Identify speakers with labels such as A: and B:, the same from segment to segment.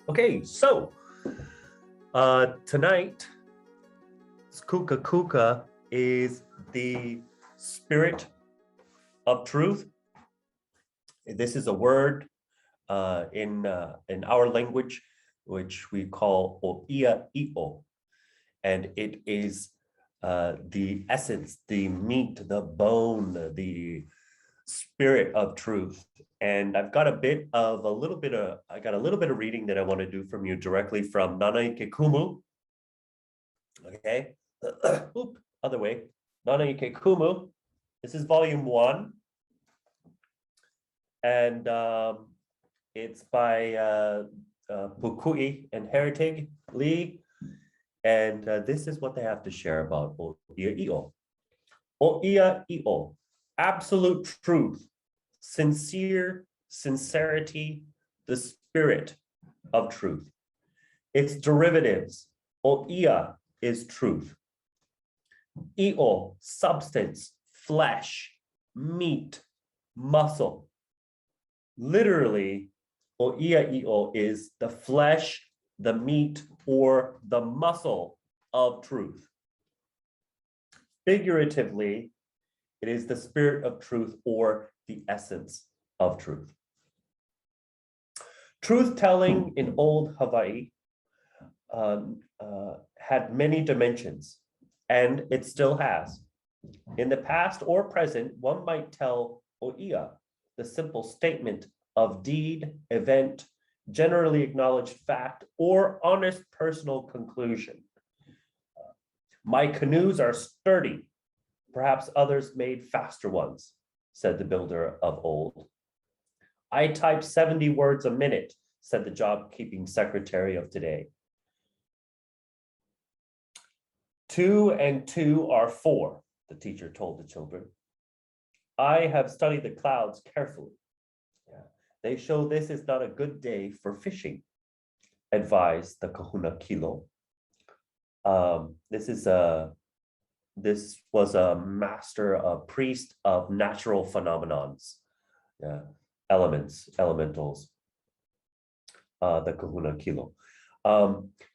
A: Okay, so tonight, Kukakuka is the spirit of truth. This is a word in our language, which we call AEST, and it is the essence, the meat, the bone, the spirit of truth. And I've got a little bit of reading that I want to do from you directly from Nanaike Kumu. Okay, oop, other way. Nanaike Kumu. This is volume 1, and it's by Pukui and Heritage Lee, and this is what they have to share about OIA'I'O. OIA'I'O, absolute truth, sincerity, the spirit of truth. Its derivatives, Oia is truth. I'o, substance, flesh, meat, muscle. Literally, OIA'I'O is the flesh, the meat, or the muscle of truth. Figuratively, it is the spirit of truth or the essence of truth. Truth-telling in old Hawaii had many dimensions, and it still has. In the past or present, one might tell Oia, the simple statement of deed, event, generally acknowledged fact, or honest personal conclusion. My canoes are sturdy, perhaps others made faster ones, said the builder of old. I type 70 words a minute, said the job-keeping secretary of today. 2 and 2 are 4, the teacher told the children. I have studied the clouds carefully. Yeah. They show this is not a good day for fishing, advised the kahuna kilo. This was a master, a priest of natural phenomenons, elementals, the kahuna kilo.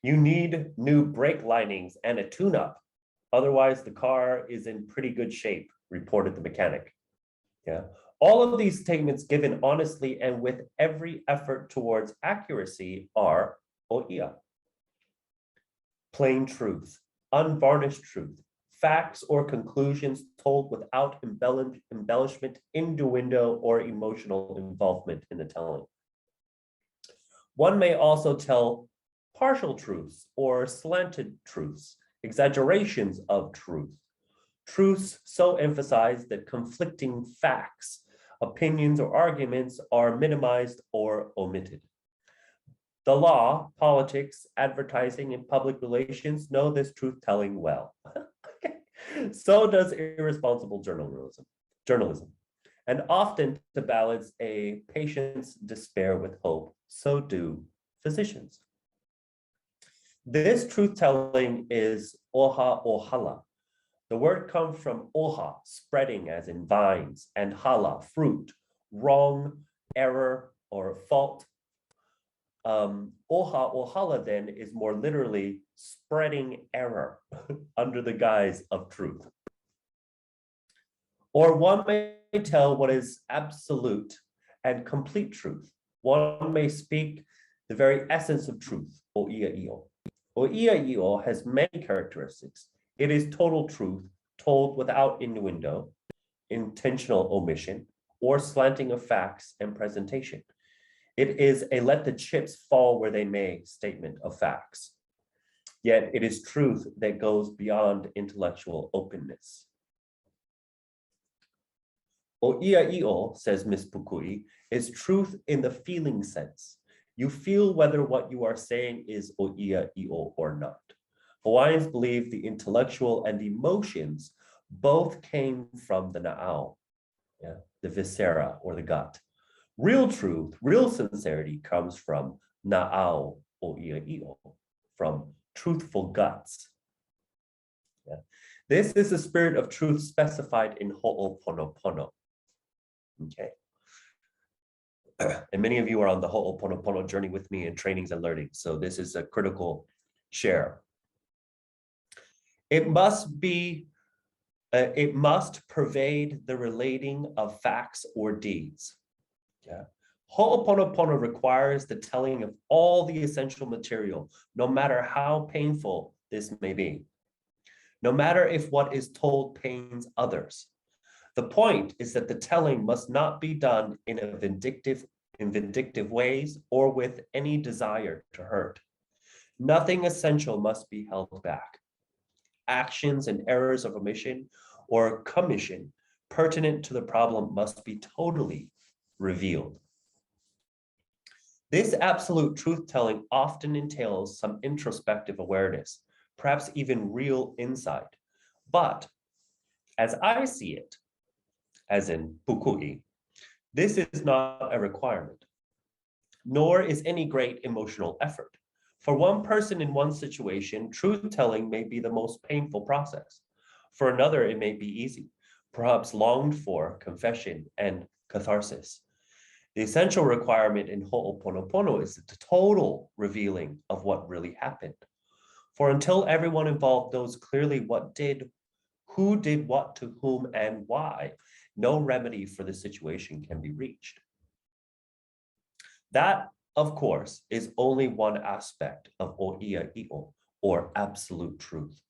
A: You need new brake linings and a tune-up. Otherwise, the car is in pretty good shape, reported the mechanic. Yeah. All of these statements given honestly and with every effort towards accuracy are Oia. Plain truth, unvarnished truth, facts or conclusions told without embellishment, innuendo, or emotional involvement in the telling. One may also tell partial truths or slanted truths, exaggerations of truth. Truths so emphasized that conflicting facts, opinions, or arguments are minimized or omitted. The law, politics, advertising, and public relations know this truth-telling well. So does irresponsible journalism. And often to balance a patient's despair with hope, so do physicians. This truth-telling is oha o hala. The word comes from oha, spreading as in vines, and hala, fruit, wrong, error, or fault. Oha o hala then is more literally spreading error under the guise of truth. Or one may tell what is absolute and complete truth. One may speak the very essence of truth, OIA'I'O. OIA'I'O has many characteristics. It is total truth, told without innuendo, intentional omission, or slanting of facts and presentation. It is a let the chips fall where they may statement of facts. Yet it is truth that goes beyond intellectual openness. OIA'I'O, says Ms. Pukui, is truth in the feeling sense. You feel whether what you are saying is OIA'I'O or not. Hawaiians believe the intellectual and emotions both came from the na'au, the viscera or the gut. Real truth, real sincerity comes from na'au OIA'I'O, from truthful guts. Yeah. This is the spirit of truth specified in Ho'oponopono. Okay. And many of you are on the Ho'oponopono journey with me in trainings and learning. So this is a critical share. It must pervade the relating of facts or deeds. Yeah. Ho'oponopono requires the telling of all the essential material, no matter how painful this may be. No matter if what is told pains others. The point is that the telling must not be done in vindictive ways or with any desire to hurt. Nothing essential must be held back. Actions and errors of omission or commission pertinent to the problem must be totally revealed. This absolute truth-telling often entails some introspective awareness, perhaps even real insight. But as I see it, as in pukui, this is not a requirement, nor is any great emotional effort. For one person in one situation, truth-telling may be the most painful process. For another, it may be easy, perhaps longed for confession and catharsis. The essential requirement in Ho'oponopono is the total revealing of what really happened. For until everyone involved knows clearly who did what to whom and why, no remedy for the situation can be reached. That, of course, is only one aspect of Oia'I'O, or absolute truth.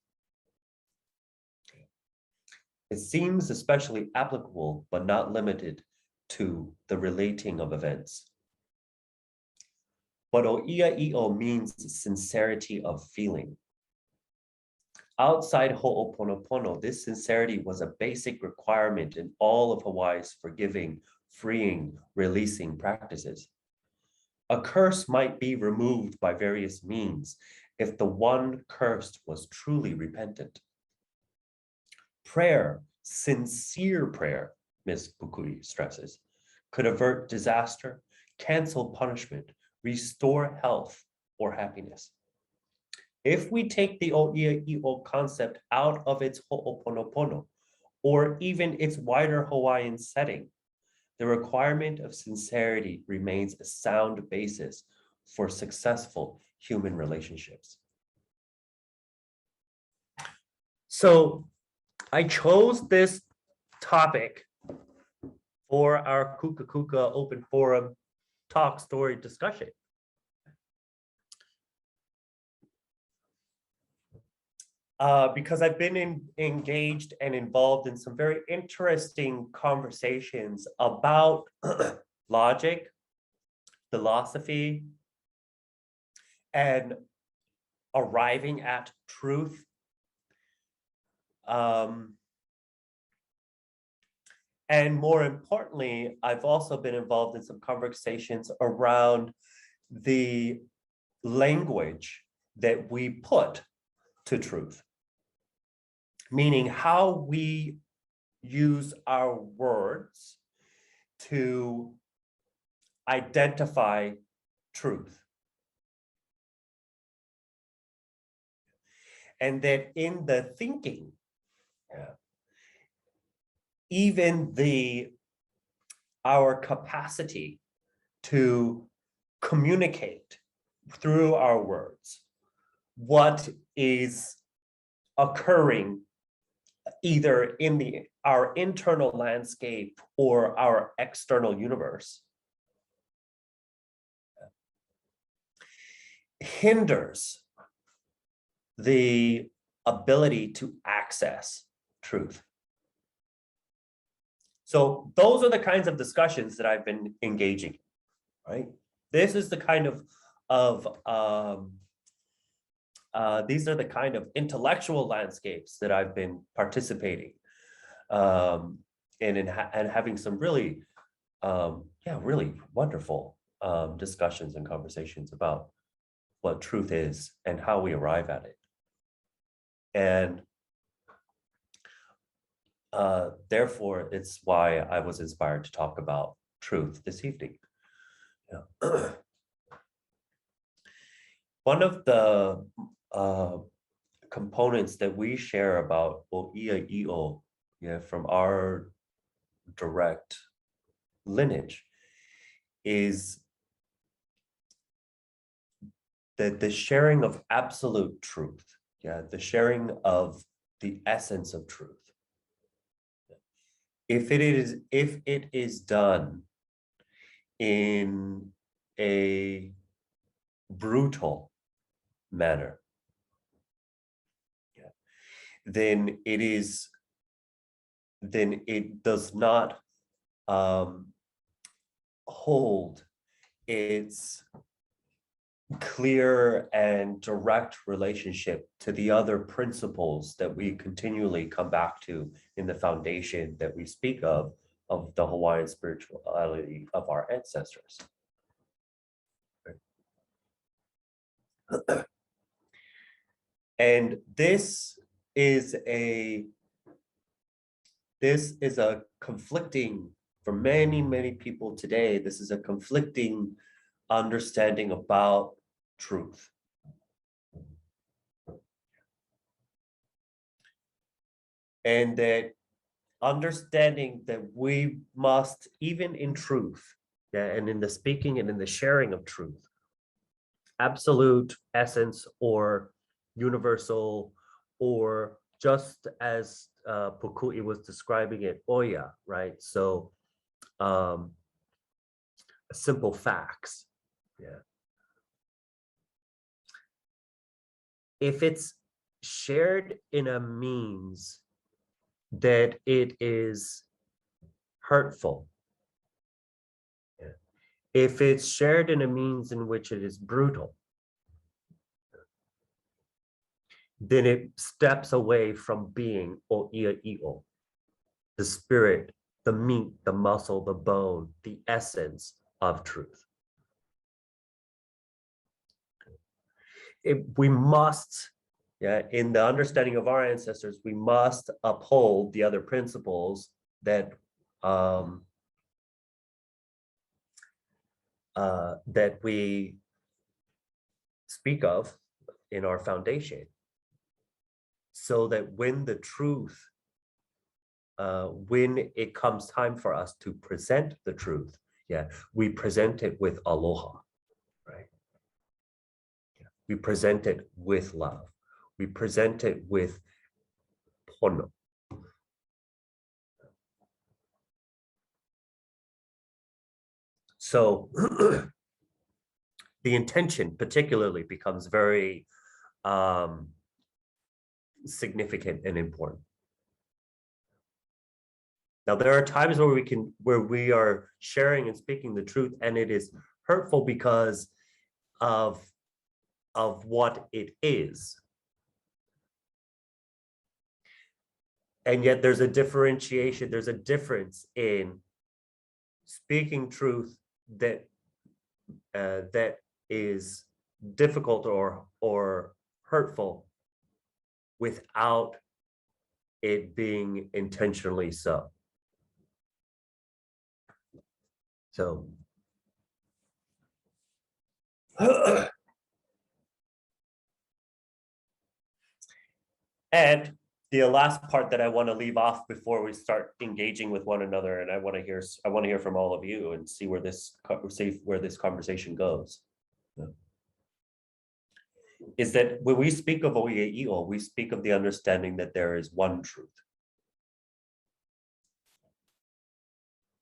A: It seems especially applicable, but not limited to the relating of events. But Oia'I'O means sincerity of feeling. Outside Ho'oponopono, this sincerity was a basic requirement in all of Hawaii's forgiving, freeing, releasing practices. A curse might be removed by various means if the one cursed was truly repentant. Prayer, sincere prayer, Ms. Pukui stresses, could avert disaster, cancel punishment, restore health or happiness. If we take the Oia'I'O concept out of its Ho'oponopono, or even its wider Hawaiian setting, the requirement of sincerity remains a sound basis for successful human relationships. So I chose this topic for our Kukakuka Open Forum Talk Story discussion. Because I've been engaged and involved in some very interesting conversations about logic, philosophy, and arriving at truth. And more importantly, I've also been involved in some conversations around the language that we put to truth, meaning how we use our words to identify truth. And that in the thinking, even our capacity to communicate through our words what is occurring either in our internal landscape or our external universe hinders the ability to access truth. So those are the kinds of discussions that I've been engaging in, right? This is the kind these are the kind of intellectual landscapes that I've been participating in and having some really, really wonderful discussions and conversations about what truth is and how we arrive at it. And therefore, it's why I was inspired to talk about truth this evening. Yeah. One of the components that we share about Oia'I'O, from our direct lineage is the sharing of absolute truth, the sharing of the essence of truth. If it is done in a brutal manner, then it does not hold its clear and direct relationship to the other principles that we continually come back to in the foundation that we speak of the Hawaiian spirituality of our ancestors. And this is a conflicting, for many people today, this is a conflicting understanding about truth. And that understanding that we must, even in truth, and in the speaking and in the sharing of truth, absolute essence or universal, or just as Pukui was describing it, Oya, right? So simple facts, If it's shared in a means that it is hurtful, if it's shared in a means in which it is brutal, then it steps away from being O'ia'I'O, the spirit, the meat, the muscle, the bone, the essence of truth. We must, in the understanding of our ancestors, we must uphold the other principles that that we speak of in our foundation, so that when the truth, when it comes time for us to present the truth, we present it with aloha, right? We present it with love. We present it with pono. So the intention particularly becomes very significant and important. Now, there are times where we are sharing and speaking the truth, and it is hurtful because of what it is. And yet there's a differentiation, there's a difference in speaking truth that that is difficult or hurtful without it being intentionally so. So and the last part that I want to leave off before we start engaging with one another, and I want to hear from all of you and see where this conversation goes, is that when we speak of O'ia'I'O, we speak of the understanding that there is one truth.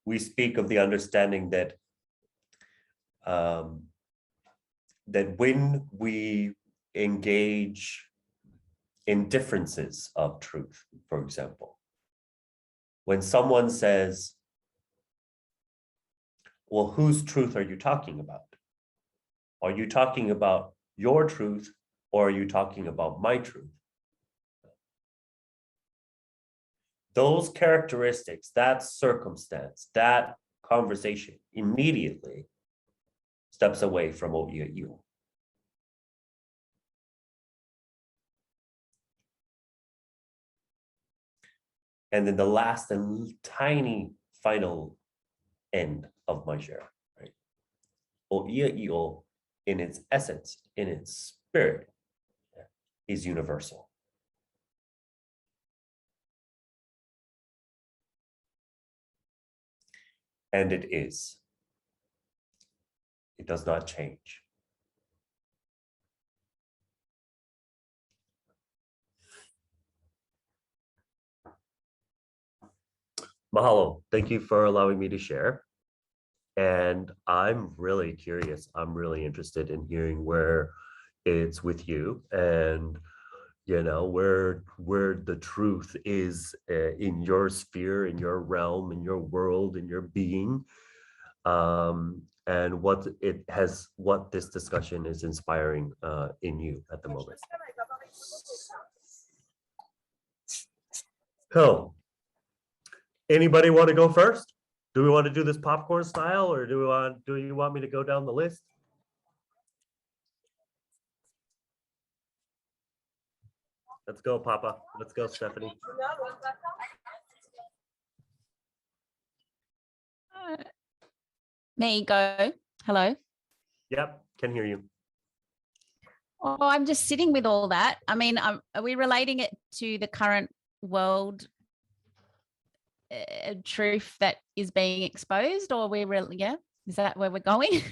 A: We speak of the understanding that that when we engage in differences of truth, for example, when someone says, well, whose truth are you talking about? Are you talking about your truth, or are you talking about my truth? Those characteristics, that circumstance, that conversation immediately steps away from O'ia'I'O. And then the last and tiny final end of my share, right? O'ia'I'O, in its essence, in its spirit, is universal. And it is. It does not change. Mahalo. Thank you for allowing me to share. And I'm really curious. I'm really interested in hearing where it's with you and where the truth is in your sphere, in your realm, in your world, in your being, and what this discussion is inspiring in you at the moment. So, anybody want to go first? Do we want to do this popcorn style, or do you want me to go down the list? Let's go, Papa. Let's go, Stephanie.
B: Me go. Hello.
A: Yep, can hear you.
B: Oh, I'm just sitting with all that. I mean, are we relating it to the current world truth that is being exposed, or we're really, yeah? Is that where we're going?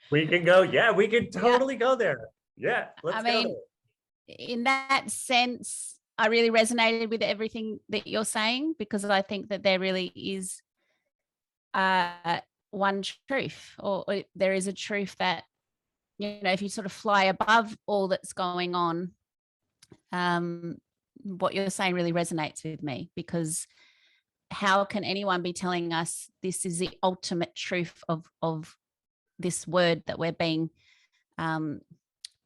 A: We can go. Yeah, we can totally go there. Yeah, let's go there.
B: In that sense, I really resonated with everything that you're saying, because I think that there really is one truth, or there is a truth that, if you sort of fly above all that's going on, what you're saying really resonates with me, because how can anyone be telling us this is the ultimate truth of this word that we're being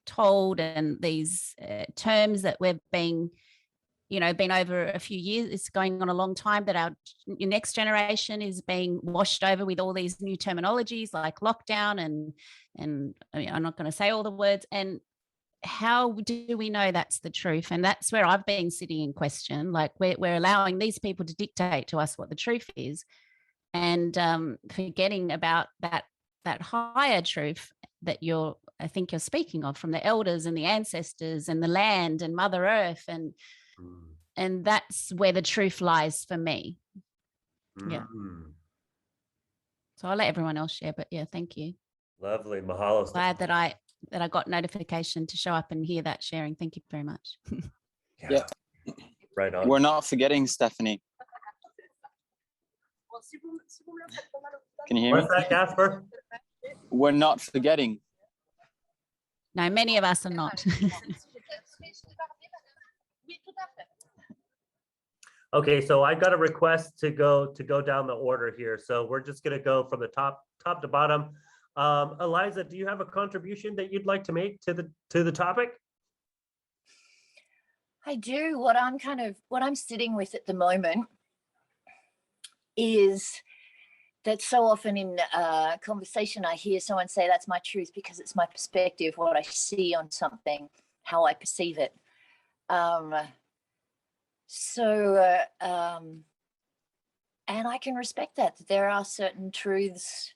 B: told, and these terms that we've been over a few years, it's going on a long time, that our next generation is being washed over with all these new terminologies like lockdown and I mean, I'm not going to say all the words. And how do we know that's the truth? And that's where I've been sitting in question. Like we're allowing these people to dictate to us what the truth is, and forgetting about that higher truth that I think you're speaking of, from the elders and the ancestors and the land and Mother Earth, and that's where the truth lies for me. Yeah. So I'll let everyone else share, but yeah, thank you.
A: Lovely. Mahalo.
B: Glad that I got notification to show up and hear that sharing. Thank you very much.
C: Yeah.
A: Right on.
C: We're not forgetting, Stephanie. Can you hear me?
A: What's that, Casper?
C: We're not forgetting.
B: No, many of us are not.
A: Okay, so I got a request to go down the order here. So we're just going to go from the top to bottom. Eliza, do you have a contribution that you'd like to make to the topic?
D: I do. What I'm sitting with at the moment is that so often in conversation I hear someone say, that's my truth because it's my perspective, what I see on something, how I perceive it. And I can respect that there are certain truths,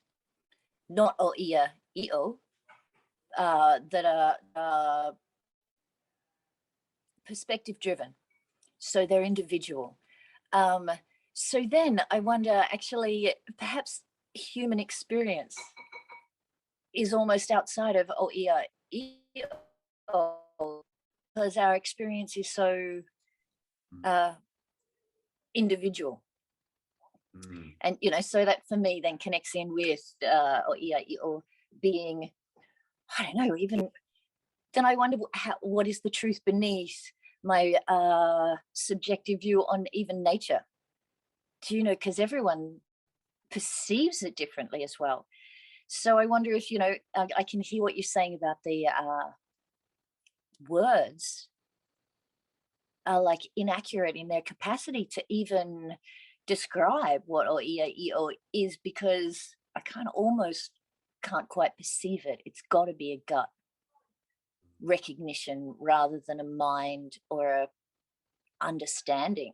D: not AEST, that are perspective driven. So they're individual. So then I wonder, actually, perhaps human experience is almost outside of AEST, because our experience is so individual. And, so that for me then connects in with AEST being, I don't know, even then I wonder what is the truth beneath my subjective view on even nature. Do because everyone perceives it differently as well. So I wonder if, I can hear what you're saying about the words are like inaccurate in their capacity to even describe what AEST is, because I kind of almost can't quite perceive it. It's got to be a gut recognition rather than a mind or a understanding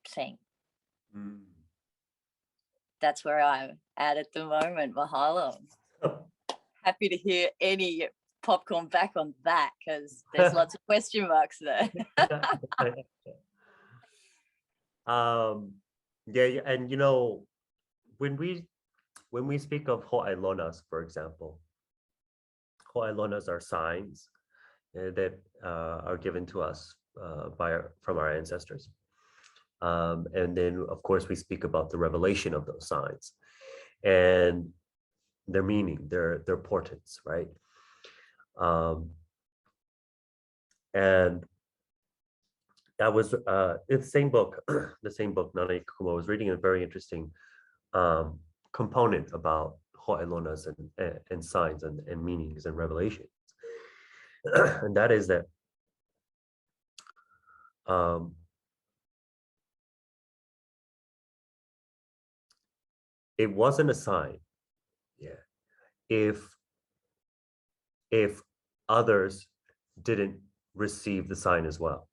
D: thing. That's where I'm at the moment. Mahalo. Happy to hear any popcorn back on that, because there's lots of question marks there.
A: Yeah, and when we speak of ho'ailonas, for example, ho'ailonas are signs that are given to us from our ancestors. And then, of course, we speak about the revelation of those signs and their meaning, their portents, right? And that was it's the same book, Nana Kumu. I was reading a very interesting component about ho'ailonas and signs and meanings and revelations. And that is that it wasn't a sign, if others didn't receive the sign as well.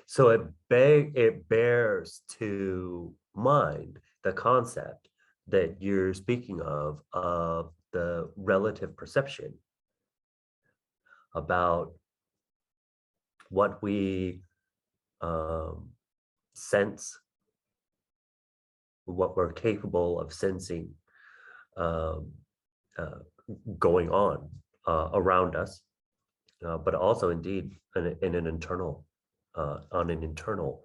A: So it bears to mind the concept that you're speaking of the relative perception about what we sense, what we're capable of sensing going on around us, but also indeed on an internal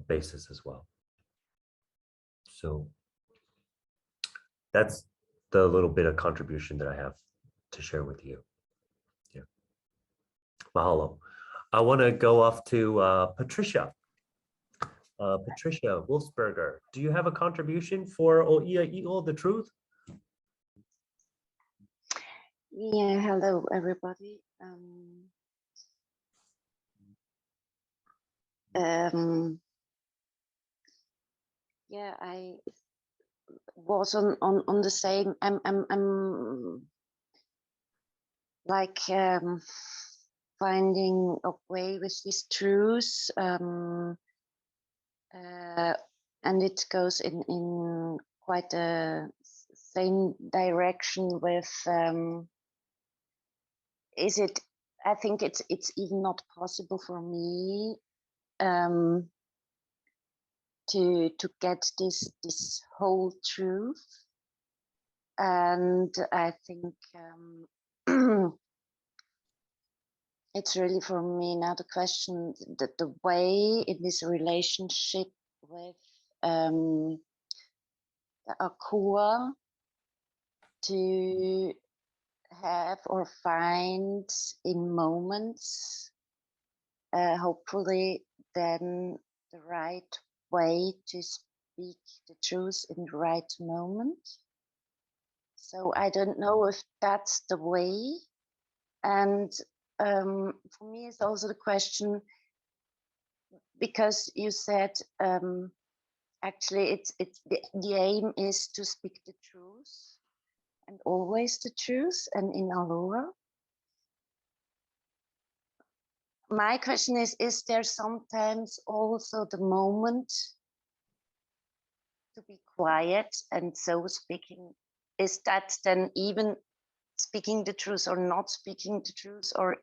A: basis as well. So that's the little bit of contribution that I have to share with you. Yeah. Mahalo. I want to go off to Patricia. Patricia Wolfsberger, do you have a contribution for OEA'I'O, the truth?
E: Yeah, hello everybody. Yeah, I was on the same. I'm like finding a way with these truths, and it goes in quite a same direction with. Is it? I think it's even not possible for me to get this whole truth, and I think it's really for me now the question that the way in this relationship with the Akua to have or find in moments, hopefully then the right way to speak the truth in the right moment. So I don't know if that's the way. And for me, it's also the question, because you said actually it's the aim is to speak the truth and always the truth and in Aloha. My question is there sometimes also the moment to be quiet, and so speaking, is that then even speaking the truth or not speaking the truth? Or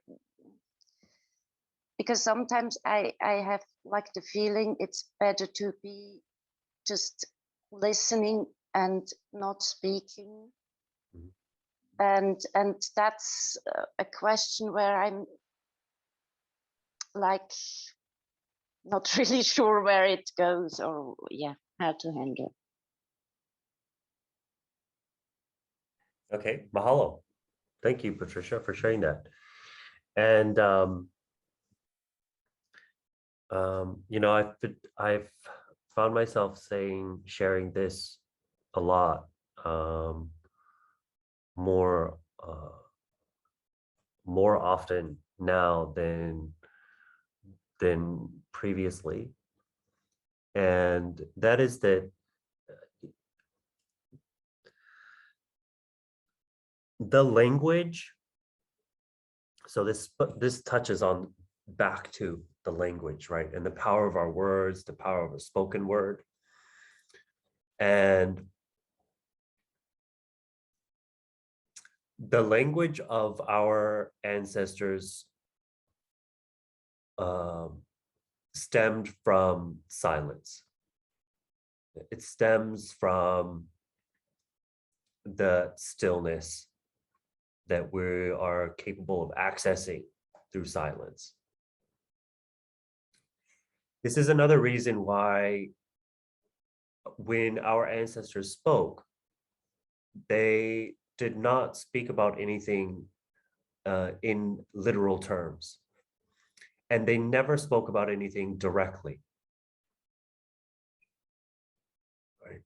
E: because sometimes I have like the feeling it's better to be just listening and not speaking. And that's a question where I'm like not really sure where it goes, or how to handle.
A: Okay, mahalo. Thank you, Patricia, for sharing that. And you know, I've found myself sharing this a lot more often now than previously, and that is that the language. So this touches on back to the language, right, and the power of our words, the power of a spoken word, and the language of our ancestors stemmed from silence. It stems from the stillness that we are capable of accessing through silence. This is another reason why when our ancestors spoke, they did not speak about anything in literal terms. And they never spoke about anything directly. Right?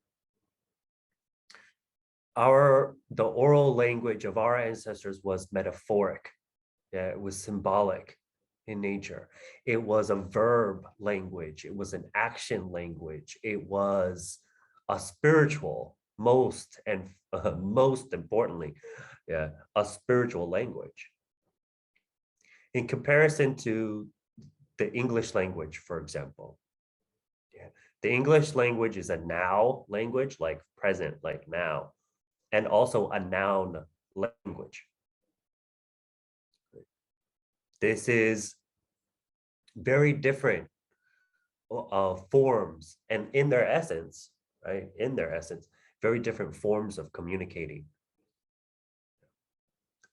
A: The oral language of our ancestors was metaphoric. Yeah, it was symbolic in nature. It was a verb language. It was an action language. It was a spiritual, most importantly, yeah, a spiritual language. In comparison to the English language, for example, yeah, the English language is a now language, like present, like now, and also a noun language. This is very different forms, and in their essence, right? In their essence, very different forms of communicating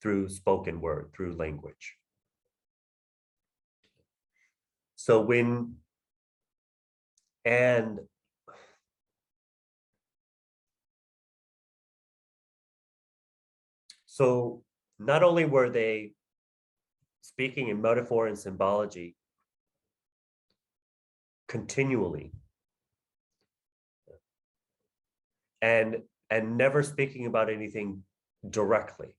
A: through spoken word, through language. So so not only were they speaking in metaphor and symbology continually, and never speaking about anything directly.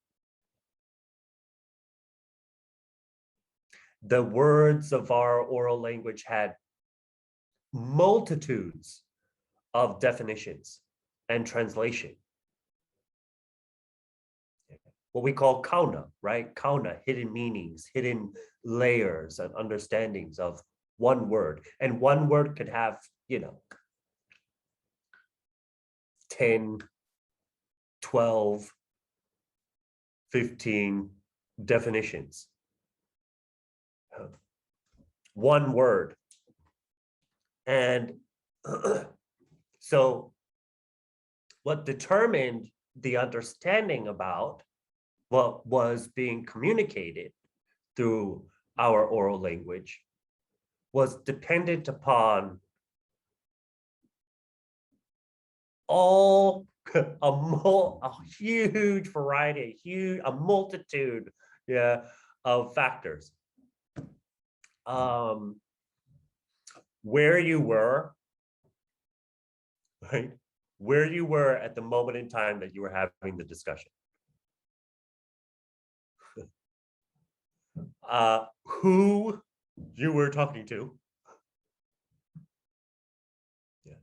A: The words of our oral language had multitudes of definitions and translation. What we call kauna, right? Kauna, hidden meanings, hidden layers and understandings of one word. And one word could have, 10, 12, 15 definitions. One word. And so what determined the understanding about what was being communicated through our oral language was dependent upon a huge variety, a multitude, yeah, of factors. Where you were, right? Where you were at the moment in time that you were having the discussion. Who you were talking to. Yeah.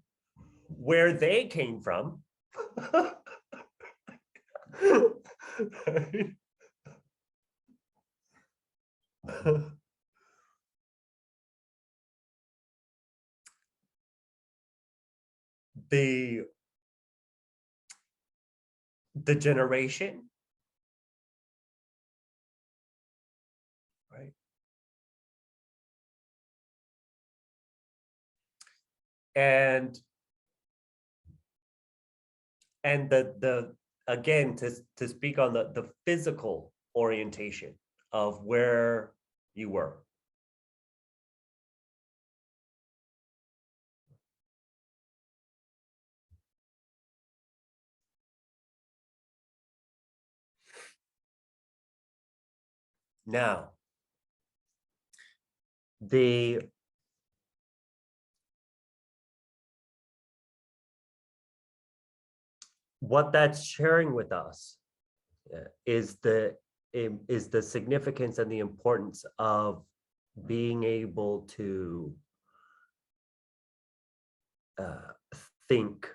A: Where they came from. the generation, right? And the again, to speak on the physical orientation of where you were. Now, what that's sharing with us is the significance and the importance of being able to think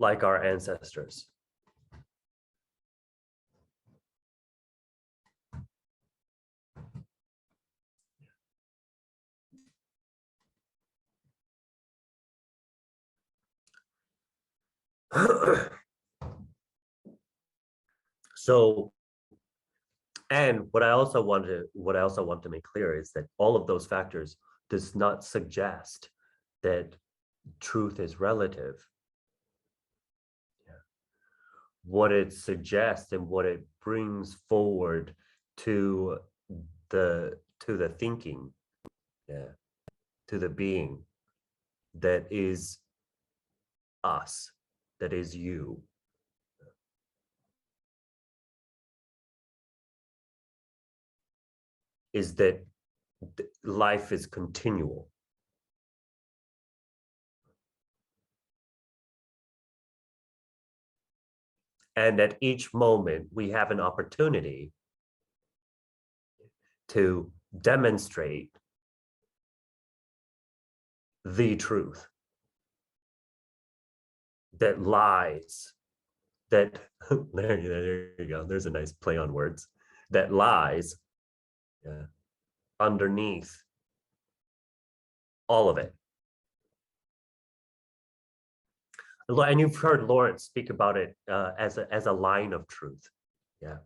A: like our ancestors. So, and what I also want to make clear is that all of those factors does not suggest that truth is relative. Yeah. what it suggests and what it brings forward to the thinking, yeah, to the being that is us, that is you. Is that life is continual. And at each moment, we have an opportunity to demonstrate the truth that lies, that, there you go, there's a nice play on words, that lies, yeah, underneath all of it. And you've heard Lawrence speak about it as a line of truth. Yeah.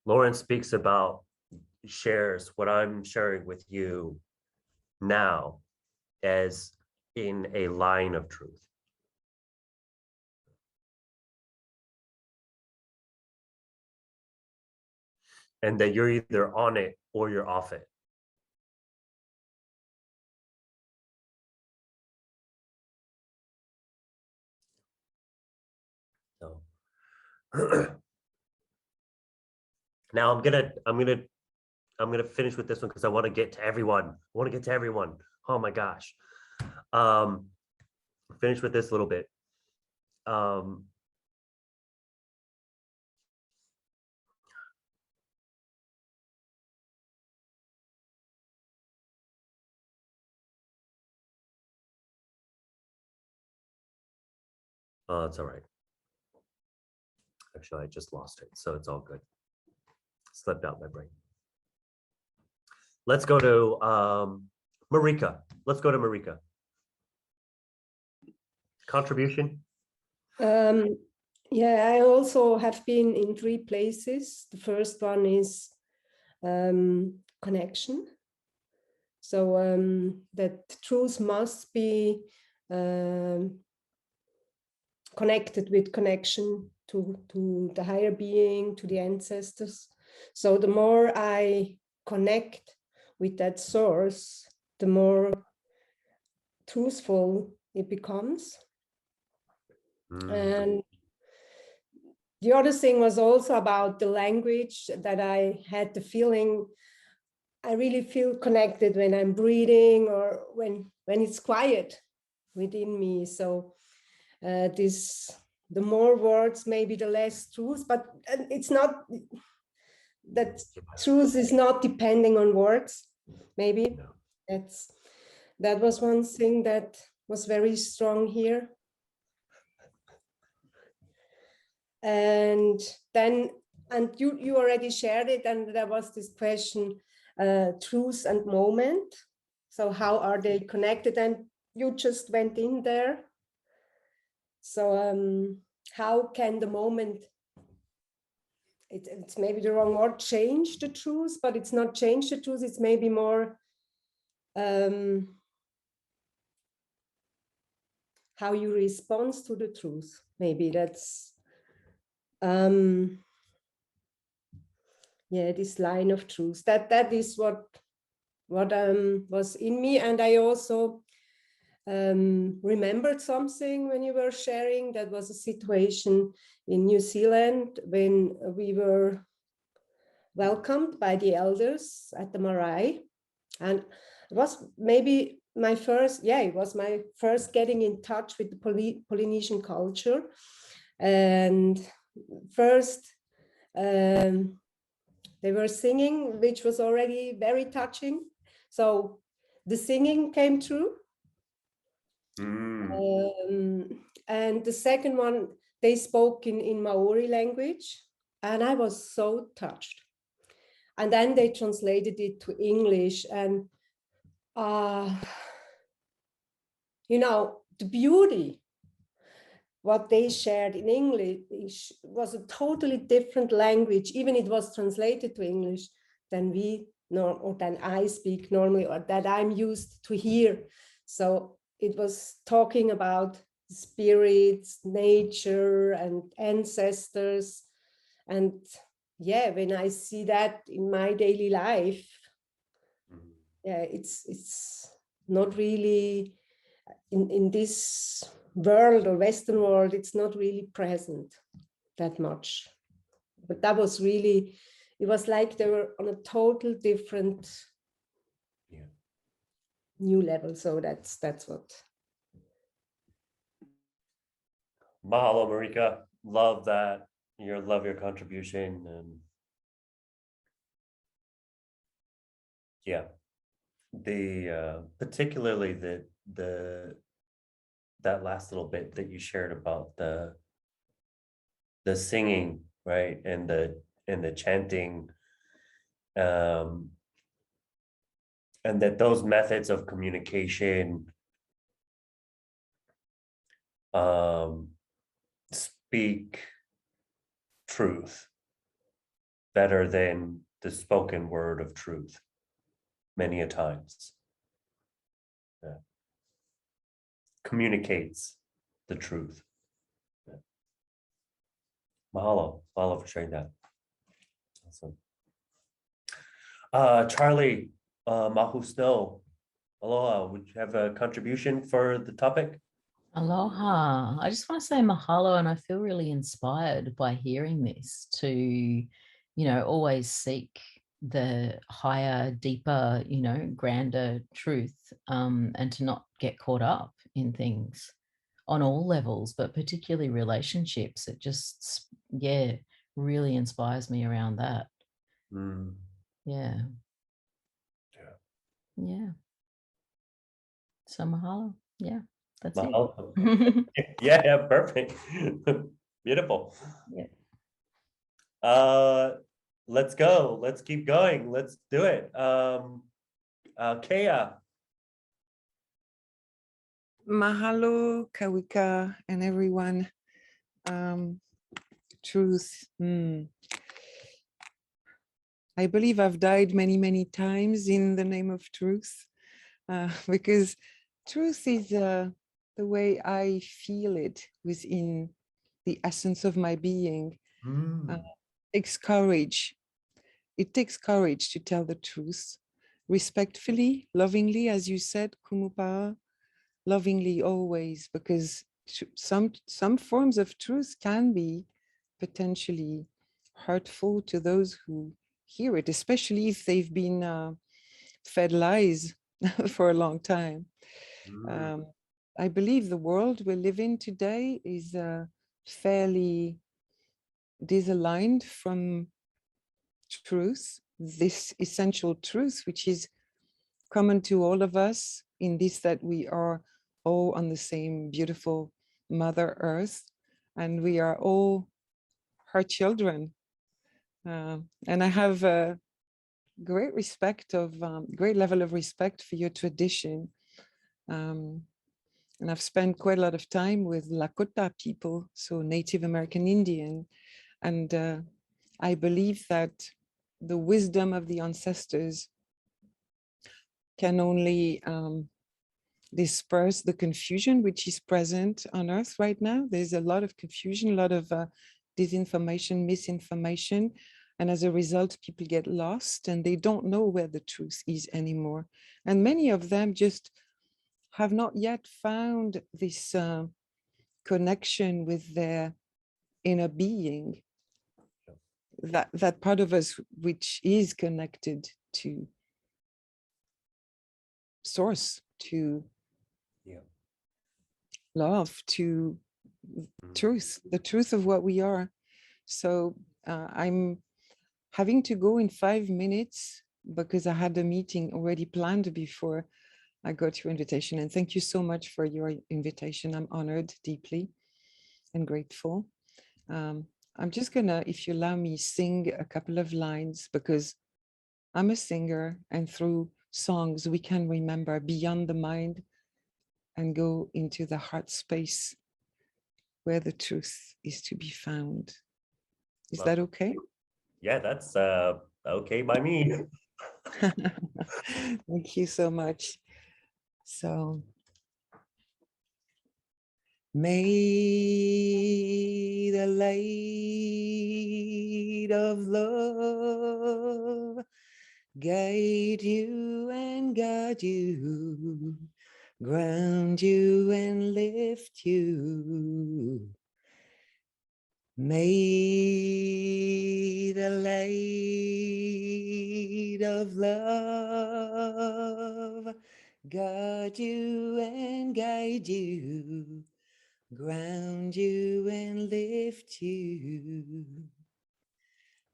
A: Lawrence speaks about, shares what I'm sharing with you now as in a line of truth. And that you're either on it or you're off it. So now I'm gonna finish with this one because I want to get to everyone. Oh my gosh. Finish with this a little bit. Oh, it's all right. Actually, I just lost it, so it's all good. Slipped out my brain. Let's go to Marika. Let's go to Marika. Contribution?
F: Yeah, I also have been in 3 places. The first one is connection. So that truth must be connected with connection to the higher being, to the ancestors. So the more I connect with that source, the more truthful it becomes. And the other thing was also about the language, that I had the feeling, I really feel connected when I'm breathing or when it's quiet within me. So the more words, maybe the less truth, but it's not that truth is not depending on words. Maybe that was one thing that was very strong here. And then, and you already shared it, and there was this question, truth and moment. So how are they connected? And you just went in there. So how can the moment, it's maybe the wrong word, change the truth, but it's not change the truth, it's maybe more how you respond to the truth. Maybe that's yeah, this line of truth, that is what was in me. And I also remembered something when you were sharing. That was a situation in New Zealand when we were welcomed by the elders at the marae, and it was maybe my first, it was my first getting in touch with the Polynesian culture. And first they were singing, which was already very touching. So the singing came through. And the second one, they spoke in Maori language, and I was so touched. And then they translated it to English, and you know, the beauty, what they shared in English was a totally different language, even it was translated to English, than or than I speak normally, or that I'm used to hear. So it was talking about spirits, nature, and ancestors. And yeah, when I see that in my daily life, yeah, it's not really in this world or Western world, it's not really present that much. But that was really, it was like they were on a total different new level. So that's what.
A: Mahalo, Marika. Love that. Love your contribution. And yeah, the particularly that last little bit that you shared about the singing, right, and the chanting, and that those methods of communication speak truth better than the spoken word of truth many a times. Yeah. Communicates the truth. Yeah. Mahalo for sharing that. Awesome. Charlie, Mahu Snow, aloha, would you have a contribution for the topic?
G: Aloha. I just want to say mahalo, and I feel really inspired by hearing this to, always seek the higher, deeper, grander truth, and to not get caught up in things on all levels, but particularly relationships. It just, really inspires me around that. Yeah. So mahalo. Yeah. That's it.
A: Yeah, perfect. Beautiful.
G: Yeah.
A: Let's go. Let's keep going. Let's do it. Kea.
H: Mahalo, Kawika, and everyone. Truth. I believe I've died many, many times in the name of truth, because truth is the way I feel it within the essence of my being. It takes courage. It takes courage to tell the truth, respectfully, lovingly, as you said, Kumu, lovingly always, because some forms of truth can be potentially hurtful to those who hear it, especially if they've been fed lies for a long time. I believe the world we live in today is fairly disaligned from truth, this essential truth, which is common to all of us in this, that we are all on the same beautiful Mother Earth, and we are all her children. And I have a great level of respect for your tradition. And I've spent quite a lot of time with Lakota people, so Native American Indian. And I believe that the wisdom of the ancestors can only disperse the confusion which is present on Earth right now. There's a lot of confusion, a lot of disinformation, misinformation. And as a result, people get lost and they don't know where the truth is anymore. And many of them just have not yet found this connection with their inner being, that part of us which is connected to source, to love, to truth, the truth of what we are. So I'm having to go in 5 minutes because I had a meeting already planned before I got your invitation. And thank you so much for your invitation. I'm honored deeply and grateful. I'm just gonna, if you allow me, sing a couple of lines because I'm a singer, and through songs we can remember beyond the mind and go into the heart space where the truth is to be found. Is that okay?
A: Yeah, that's okay by me.
H: Thank you so much. So, May the light of love guide you and guide you, ground you and lift you. May the light of love guide you and guide you, ground you and lift you.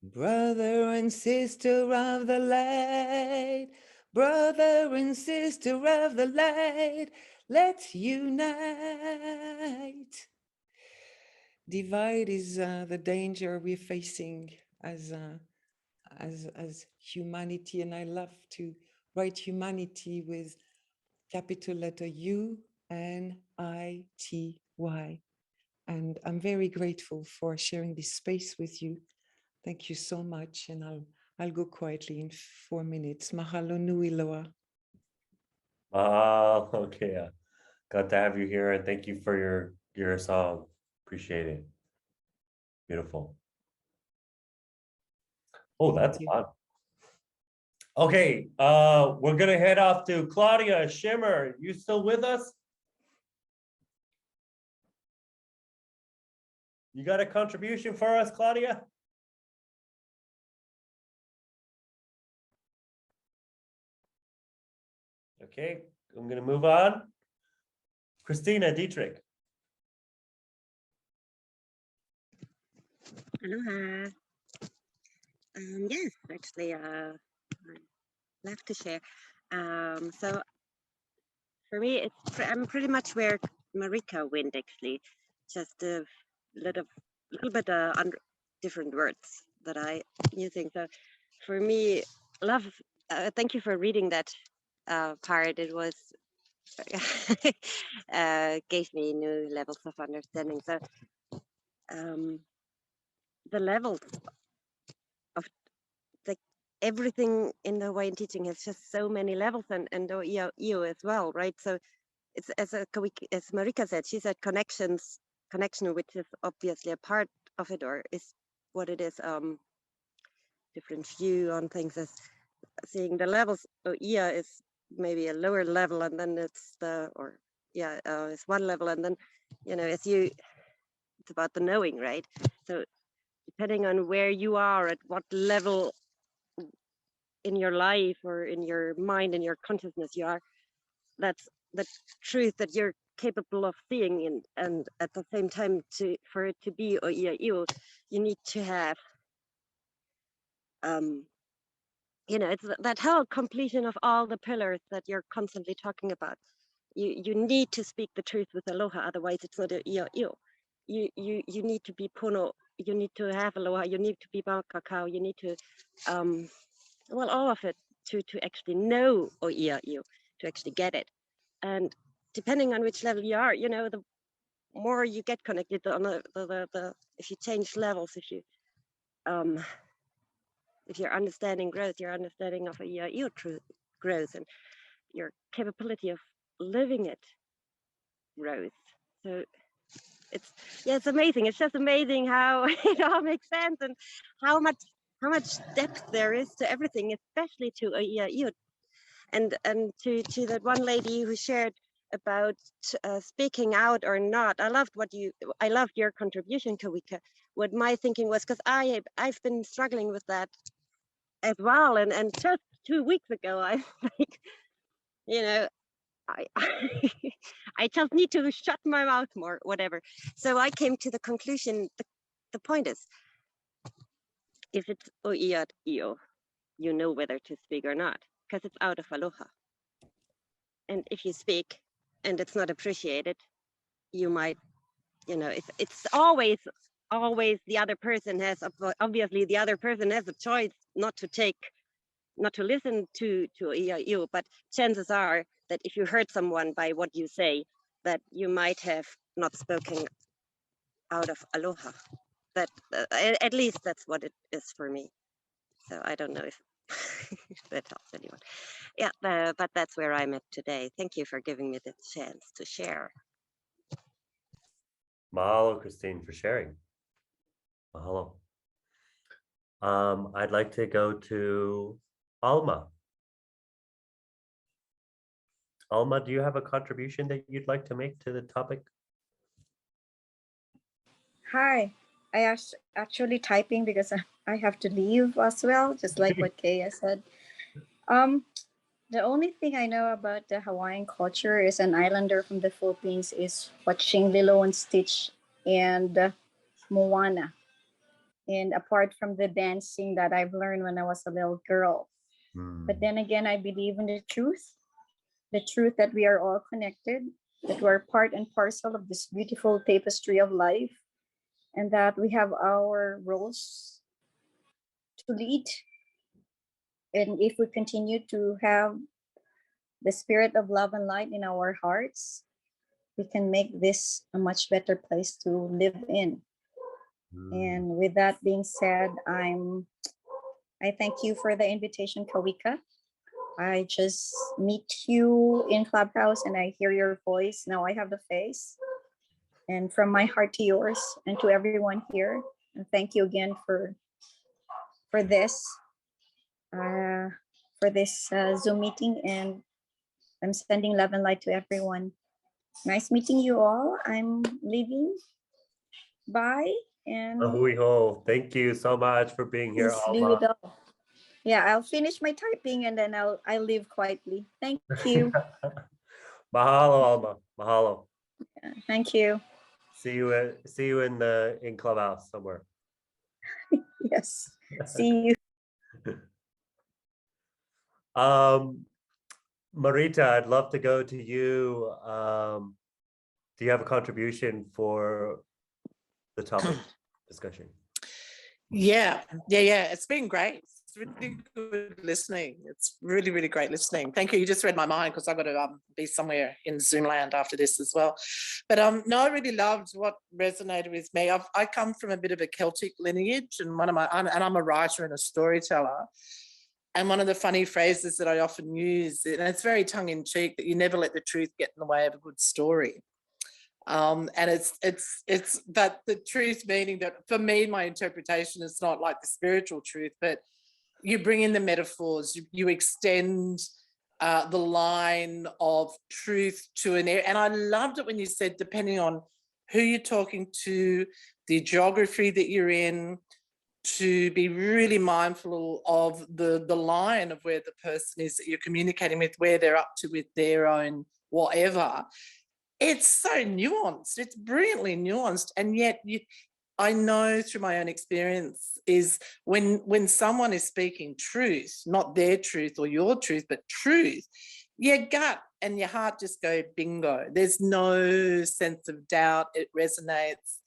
H: Brother and sister of the light, brother and sister of the light, let's unite. Divide is the danger we're facing as humanity, and I love to write humanity with capital letter U-N-I-T-Y. And I'm very grateful for sharing this space with you. Thank you so much, and I'll go quietly in 4 minutes. Mahalo nui loa.
A: Okay. Glad to have you here, and thank you for your song. Appreciate it. Beautiful. Oh, that's fun. Okay, we're gonna head off to Claudia Shimmer. You still with us? You got a contribution for us, Claudia? Okay, I'm gonna move on. Christina Dietrich.
I: Aloha. Yes, actually, I'd love to share. So for me, I'm pretty much where Marika went, actually, just a little bit different words that I using. So for me, love. Thank you for reading that part. It was gave me new levels of understanding. So the levels of everything in the Hawaiian teaching has just so many levels, and AEST as well, right? So it's as Marika said, she said connection, which is obviously a part of it, or is what it is, different view on things, as seeing the levels. AEST is maybe a lower level, and then it's it's one level, and then, it's about the knowing, right? So depending on where you are, at what level in your life or in your mind and your consciousness you are, that's the truth that you're capable of seeing, and at the same time, for it to be AEST, you need to have it's that whole completion of all the pillars that you're constantly talking about. You need to speak the truth with aloha, otherwise it's not AEST. You need to be pono, you need to have aloha, you need to be kakao, you need to well, all of it to actually know AEST, to actually get it. And depending on which level you are, the more you get connected on the if you change levels, if your understanding grows, your understanding of AEST truth grows, and your capability of living it grows. So it's amazing. It's just amazing how it all makes sense, and how much depth there is to everything, especially to AEST. And to that one lady who shared about speaking out or not. I loved your contribution, Kawika. What my thinking was, because I've been struggling with that as well, and just 2 weeks ago, I like, I I just need to shut my mouth more, whatever. So I came to the conclusion, the point is, if it's AEST, you know whether to speak or not, because it's out of aloha. And if you speak and it's not appreciated, you might, it's always the other person has, obviously the other person has a choice not to listen to AEST, but chances are that if you hurt someone by what you say, that you might have not spoken out of aloha. That at least that's what it is for me. So I don't know if that helps anyone. Yeah, but that's where I'm at today. Thank you for giving me the chance to share.
A: Mahalo, Christine, for sharing. Mahalo. I'd like to go to Alma. Alma, do you have a contribution that you'd like to make to the topic?
J: Hi, I actually typing because I have to leave as well, just like what Kaya said. The only thing I know about the Hawaiian culture is an islander from the Philippines is watching Lilo and Stitch and Moana. And apart from the dancing that I've learned when I was a little girl. But then again, I believe in the truth that we are all connected, that we're part and parcel of this beautiful tapestry of life, and that we have our roles to lead. And if we continue to have the spirit of love and light in our hearts, we can make this a much better place to live in. And with that being said, I thank you for the invitation, Kawika. I just meet you in Clubhouse and I hear your voice. Now I have the face. And from my heart to yours and to everyone here, and thank you again for this Zoom meeting, and I'm sending love and light to everyone. Nice meeting you all. I'm leaving. Bye. And
A: AEST. Thank you so much for being here, Alma.
J: Yeah, I'll finish my typing and then I'll leave quietly. Thank you.
A: Mahalo, Alma. Mahalo.
J: Thank you.
A: See you in Clubhouse somewhere.
J: Yes. See you.
A: Marita, I'd love to go to you. Do you have a contribution for the topic discussion?
K: Yeah. It's been great. It's really good listening. It's really, really great listening. Thank you. You just read my mind because I've got to be somewhere in Zoom land after this as well. But no, I really loved what resonated with me. I come from a bit of a Celtic lineage, and I'm a writer and a storyteller. And one of the funny phrases that I often use, and it's very tongue-in-cheek, that you never let the truth get in the way of a good story. And it's but the truth meaning that for me, my interpretation is not like the spiritual truth, but you bring in the metaphors, you extend the line of truth to an area. And I loved it when you said, depending on who you're talking to, the geography that you're in, to be really mindful of the line of where the person is that you're communicating with, where they're up to with their own whatever. It's so nuanced. It's brilliantly nuanced. And yet I know through my own experience is when someone is speaking truth, not their truth or your truth, but truth, your gut and your heart just go bingo. There's no sense of doubt. It resonates.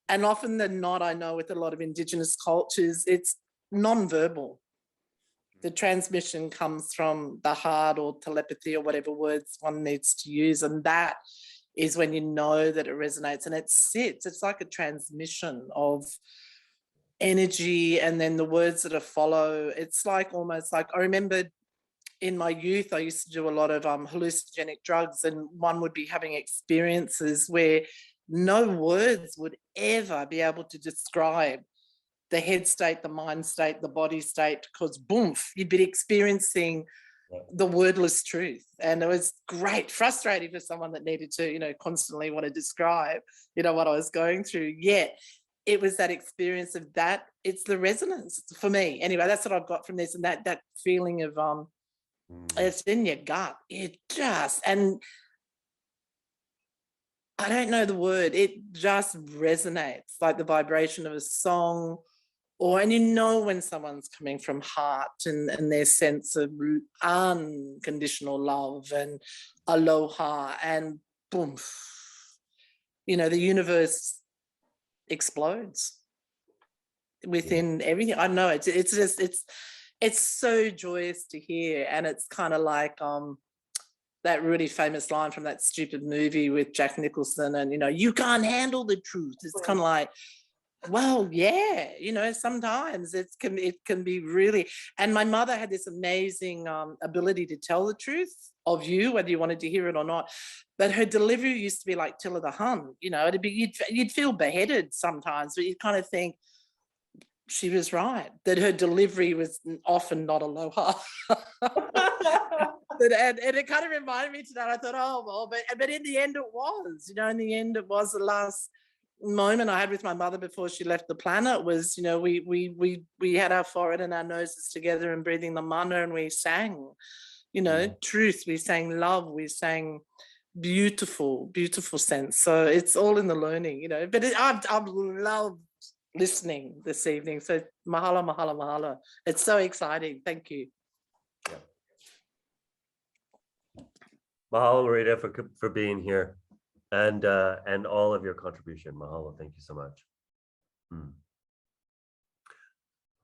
K: And often than not, I know with a lot of Indigenous cultures, it's non-verbal. The transmission comes from the heart or telepathy or whatever words one needs to use. And that is when you know that it resonates, and it sits. It's like a transmission of energy, and then the words that follow. It's like almost like, I remember in my youth, I used to do a lot of hallucinogenic drugs, and one would be having experiences where no words would ever be able to describe the head state, the mind state, the body state, because boom, you'd be experiencing the wordless truth. And it was great, frustrating for someone that needed to, constantly want to describe, what I was going through. Yet it was that experience of that. It's the resonance for me. Anyway, that's what I've got from this, and that feeling of it's in your gut. It just, and I don't know the word, it just resonates like the vibration of a song. And when someone's coming from heart and their sense of unconditional love and aloha, and boom, the universe explodes within everything. I know it's so joyous to hear. And it's kind of like that really famous line from that stupid movie with Jack Nicholson, and you can't handle the truth. It's kind of like, Well, yeah, sometimes it can be really, and my mother had this amazing ability to tell the truth of you, whether you wanted to hear it or not. But her delivery used to be like Tilla the Hun, it'd be, you'd feel beheaded sometimes, but you'd kind of think she was right, that her delivery was often not aloha. And it kind of reminded me today. I thought, oh, well, but in the end it was, in the end it was the last moment I had with my mother before she left the planet was, we had our forehead and our noses together and breathing the mana, and we sang, truth, we sang love, we sang beautiful, beautiful sense. So it's all in the learning, but I've loved listening this evening. So mahalo, mahalo, mahalo. It's so exciting. Thank you.
A: Mahalo, Rita, for being here, and all of your contribution. Mahalo, thank you so much.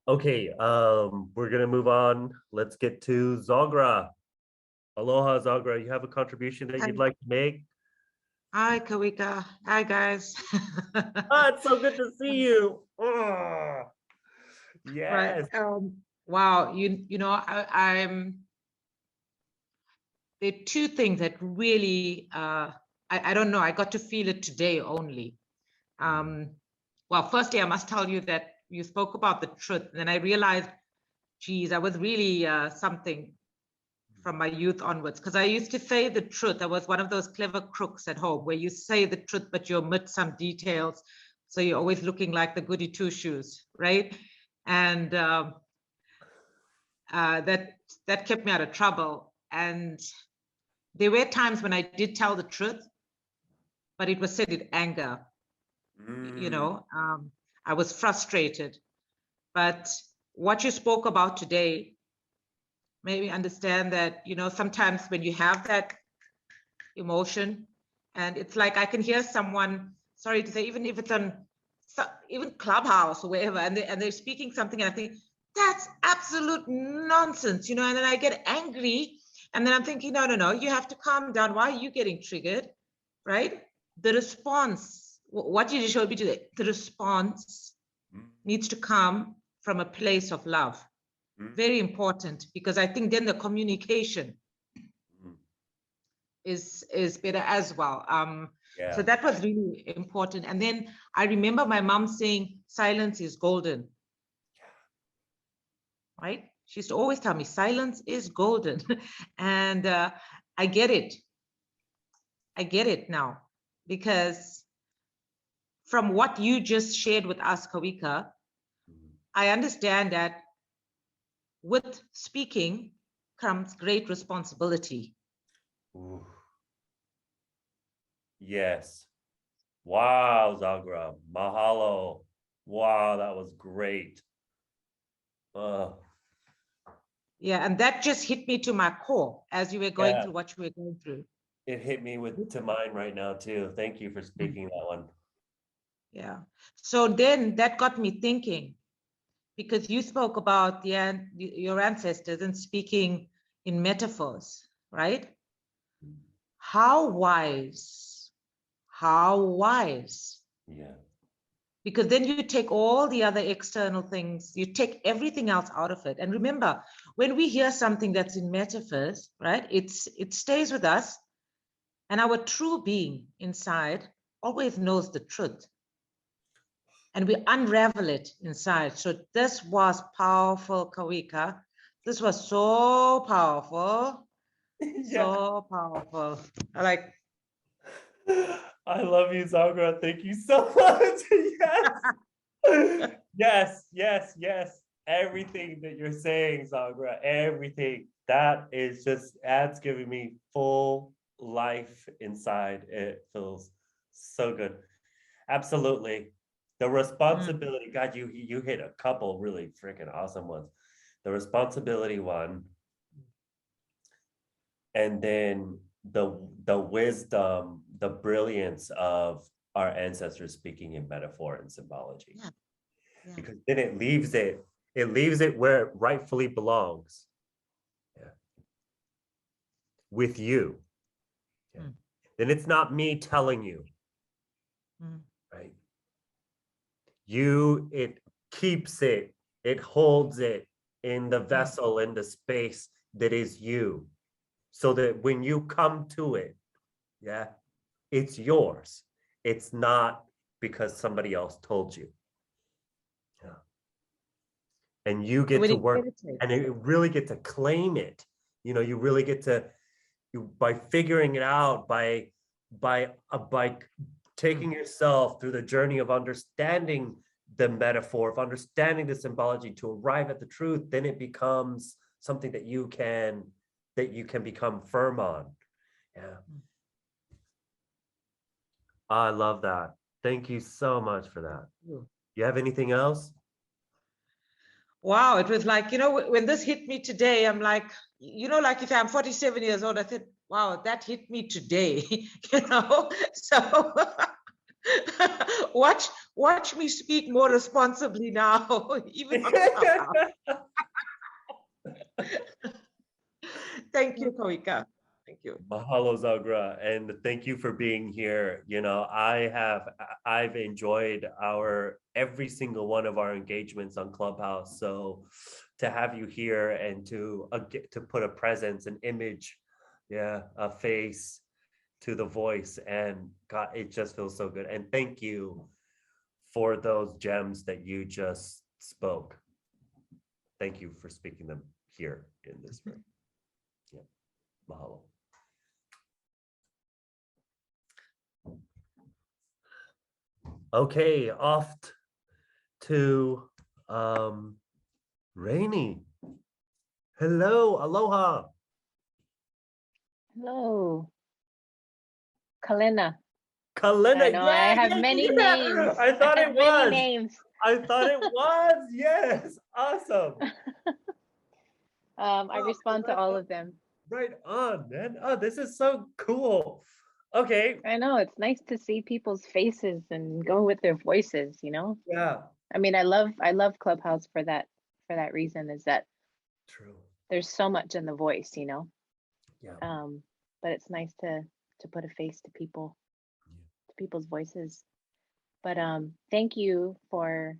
A: Okay, we're gonna move on. Let's get to Zagra. Aloha, Zagra. You have a contribution that you'd like to make?
L: Hi, Kawika. Hi, guys.
A: It's so good to see you. Oh, yes.
L: Right. Wow. I'm. There are two things that really, I don't know, I got to feel it today only. Well, firstly, I must tell you that you spoke about the truth, and then I realized, geez, I was really something from my youth onwards, because I used to say the truth. I was one of those clever crooks at home where you say the truth, but you omit some details. So you're always looking like the goody two shoes, right? And that kept me out of trouble. And there were times when I did tell the truth, but it was said in anger. I was frustrated. But what you spoke about today made me understand that, sometimes when you have that emotion, and it's like I can hear someone, sorry to say, even if it's on even Clubhouse or wherever, and they're speaking something, and I think that's absolute nonsense, and then I get angry. And then I'm thinking, no, you have to calm down. Why are you getting triggered, right? The response, what you showed me today, the response needs to come from a place of love. Very important, because I think then the communication is better as well. So that was really important. And then I remember my mom saying, silence is golden, right? She used to always tell me, silence is golden. And I get it. I get it now, because from what you just shared with us, Kawika, I understand that with speaking comes great responsibility.
A: Ooh. Yes. Wow, Zagra. Mahalo. Wow, that was great.
L: Yeah, and that just hit me to my core as you were going through what you were going through.
A: It hit me to mine right now too. Thank you for speaking that one.
L: Yeah. So then that got me thinking, because you spoke about your ancestors and speaking in metaphors, right? How wise.
A: Yeah.
L: Because then you take all the other external things, you take everything else out of it. And remember, when we hear something that's in metaphors, right, it stays with us, and our true being inside always knows the truth. And we unravel it inside. So this was powerful, Kawika. This was so powerful. So powerful.
A: I love you, Zagra. Thank you so much. Yes. Everything that you're saying, Zagra, everything. That is just adds giving me full life inside. It feels so good. Absolutely. The responsibility, God, you hit a couple really freaking awesome ones. The responsibility one, and then the wisdom, the brilliance of our ancestors speaking in metaphor and symbology. Yeah. Because then it leaves it where it rightfully belongs. Yeah. With you. Yeah. Then it's not me telling you. Right? it keeps it, it holds it in the vessel, in the space that is you, so that when you come to it, yeah, it's yours. It's not because somebody else told you. Yeah. And you get to work, and you really get to claim it. You know, you really get to, by figuring it out, by taking yourself through the journey of understanding the metaphor, of understanding the symbology to arrive at the truth, then it becomes something that you can become firm on. Yeah. I love that. Thank you so much for that. You have anything else?
L: Wow, it was like, you know, when this hit me today, I'm like, you know, like if I'm 47 years old, I said, wow, that hit me today, you know? So watch me speak more responsibly now, even on Thank you, Kawika. Thank you.
A: Mahalo, Zagra, and thank you for being here. You know, I've enjoyed every single one of our engagements on Clubhouse. So to have you here and to put a presence, an image, a face to the voice, and God, it just feels so good. And thank you for those gems that you just spoke. Thank you for speaking them here in this room. Yeah, mahalo. Okay, off to Rainy. Hello, aloha.
M: Hello. Kalena.
A: Kalena,
M: I know I have many names.
A: I thought it was.
M: Many names.
A: I thought it was. Yes, awesome.
M: I respond to all of them.
A: Right on, man. Oh, this is so cool. Okay.
M: I know, it's nice to see people's faces and go with their voices, you know?
A: Yeah.
M: I mean, I love Clubhouse for that reason, is that
A: true.
M: There's so much in the voice, you know?
A: Yeah.
M: But it's nice to put a face to people, to people's voices. But thank you for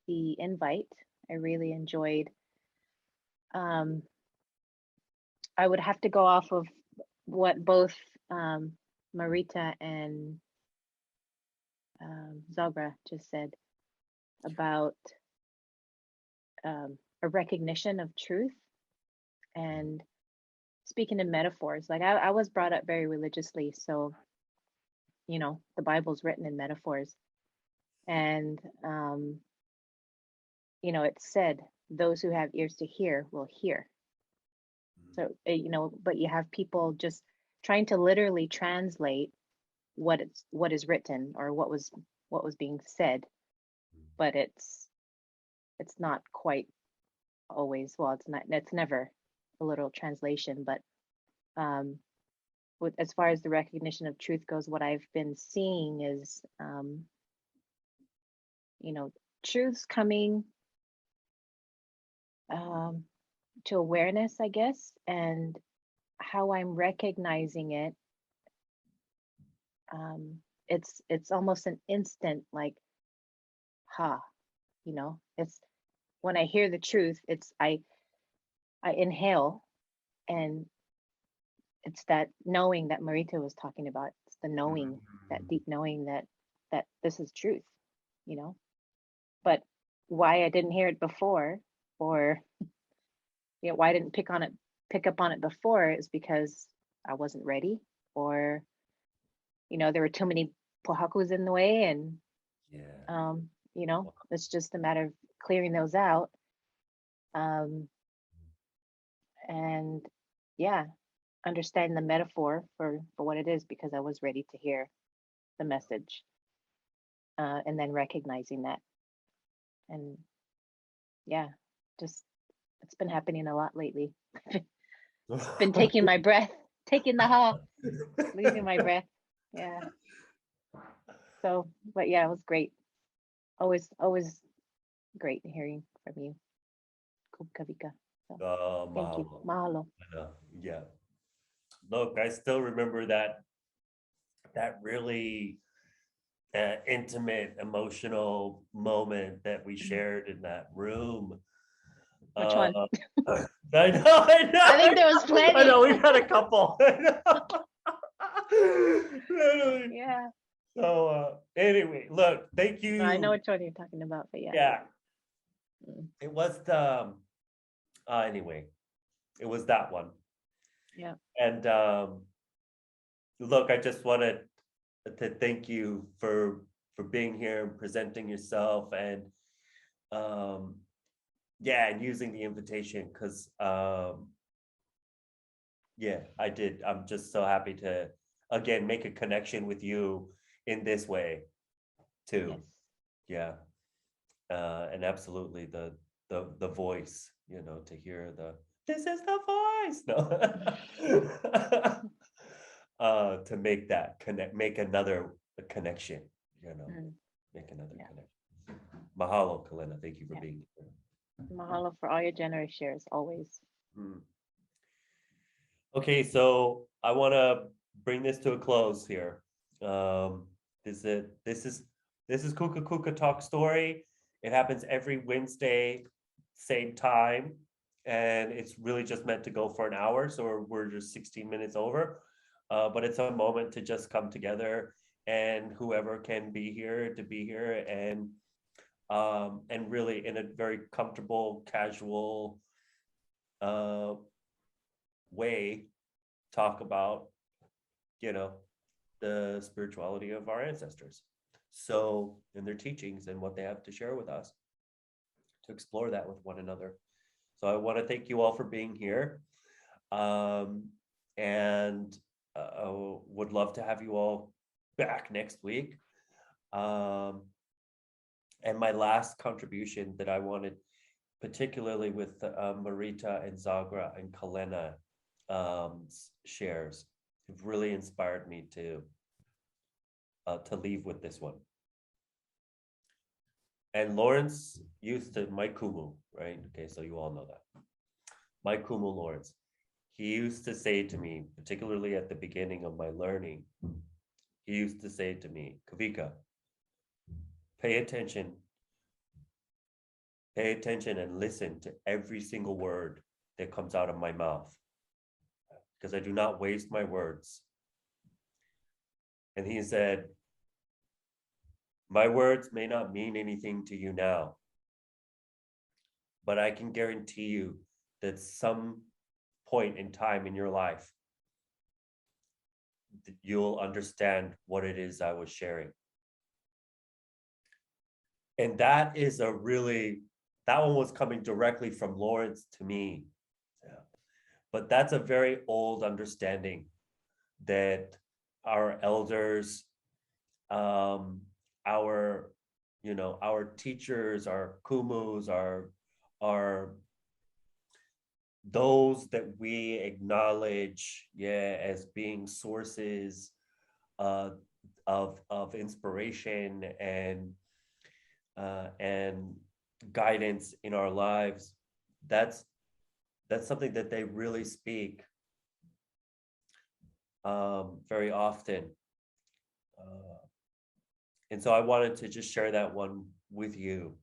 M: the invite. I really enjoyed. I would have to go off of what both Marita and Zagra just said about a recognition of truth and speaking in metaphors. Like I was brought up very religiously, so you know the Bible's written in metaphors, and you know it's said, "Those who have ears to hear will hear." So you know, but you have people just trying to literally translate what is written or what was being said, but it's not quite always, well, it's never a literal translation, but as far as the recognition of truth goes, what I've been seeing is you know, truth's coming to awareness, I guess, and how I'm recognizing it, it's almost an instant, like, you know, it's when I hear the truth, it's I inhale, and it's that knowing that Marita was talking about. It's the knowing, that deep knowing that this is truth, you know. But why I didn't hear it before, or you know, why I didn't pick up on it before, is because I wasn't ready, or you know, there were too many pohakus in the way, and you know, it's just a matter of clearing those out. And yeah, understanding the metaphor for what it is, because I was ready to hear the message, and then recognizing that. And yeah, just it's been happening a lot lately. It's been taking my breath, taking the leaving my breath. Yeah. So, but yeah, it was great. Always great hearing from you, Kawika. So, thank you. Mahalo.
A: Yeah. Look, I still remember that intimate, emotional moment that we shared in that room.
M: Which one?
A: I know.
M: I think there was plenty.
A: I know we've had a couple.
M: Yeah.
A: So anyway, look, thank you.
M: I know which one you're talking about, but yeah.
A: Yeah.
M: Mm.
A: It was the anyway, it was that one.
M: Yeah.
A: And look, I just wanted to thank you for being here and presenting yourself, and yeah, and using the invitation, because yeah, I did. I'm just so happy to again make a connection with you in this way too.
M: Yes.
A: Yeah. And absolutely the voice, you know, to hear this is the voice. No. To make that make another connection, you know, make another connection. Mahalo, Kalena. Thank you for being here.
M: Mahalo for all your generous shares always.
A: Okay, so I want to bring this to a close here. This is Kukakuka TalkStory. It happens every Wednesday, same time, and it's really just meant to go for an hour, so we're just 16 minutes over. But it's a moment to just come together, and whoever can be here to be here, and really in a very comfortable, casual way, talk about, you know, the spirituality of our ancestors, so in their teachings and what they have to share with us, to explore that with one another. So I want to thank you all for being here, and would love to have you all back next week. And my last contribution that I wanted, particularly with Marita and Zagra and Kalena shares, have really inspired me to leave with this one. And Lawrence used to, my Kumu, right? Okay, so you all know that. My Kumu Lawrence, he used to say to me, particularly at the beginning of my learning, he used to say to me, Kawika, pay attention and listen to every single word that comes out of my mouth, because I do not waste my words. And he said, my words may not mean anything to you now, but I can guarantee you that some point in time in your life, you'll understand what it is I was sharing. And that is a really, that one was coming directly from Lawrence to me. Yeah. But that's a very old understanding that our elders, our teachers, our kumus, are those that we acknowledge, as being sources of inspiration and guidance in our lives. That's something that they really speak very often. And so I wanted to just share that one with you,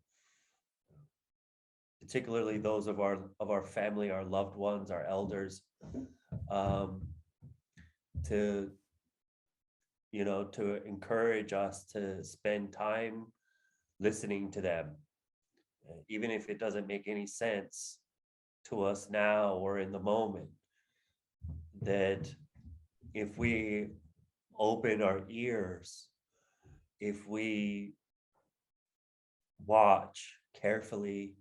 A: particularly those of our family, our loved ones, our elders, to encourage us to spend time listening to them, even if it doesn't make any sense to us now or in the moment. That if we open our ears, if we watch carefully,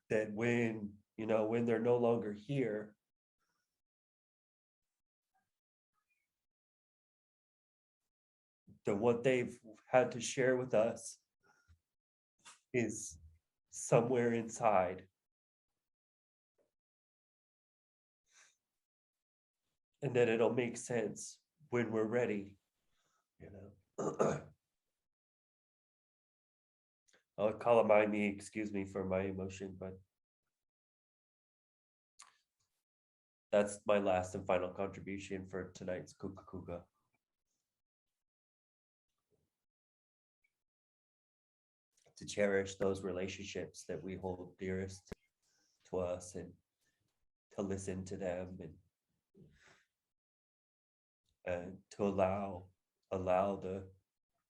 A: that when they're no longer here, that what they've had to share with us is somewhere inside. And that it'll make sense when we're ready, I'll call it me, excuse me for my emotion, but That's my last and final contribution for tonight's Kukakuka. To cherish those relationships that we hold dearest to us, and to listen to them, and to allow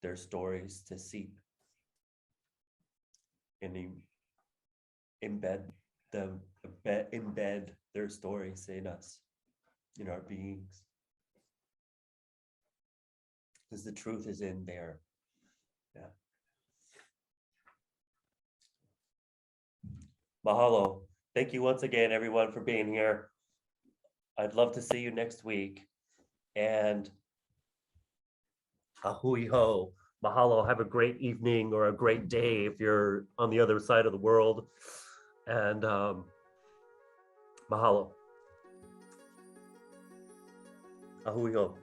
A: their stories to seep and embed their stories in us, in our beings, because the truth is in there. Yeah. Mahalo. Thank you once again, everyone, for being here. I'd love to see you next week. And Ahui'O. Mahalo. Have a great evening or a great day if you're on the other side of the world. And mahalo. Ahui'O.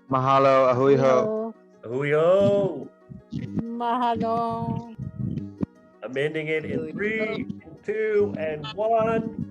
C: Mahalo, Ahui'O.
A: Ahui'O.
N: Mahalo.
A: I'm ending it in 3, 2, and 1.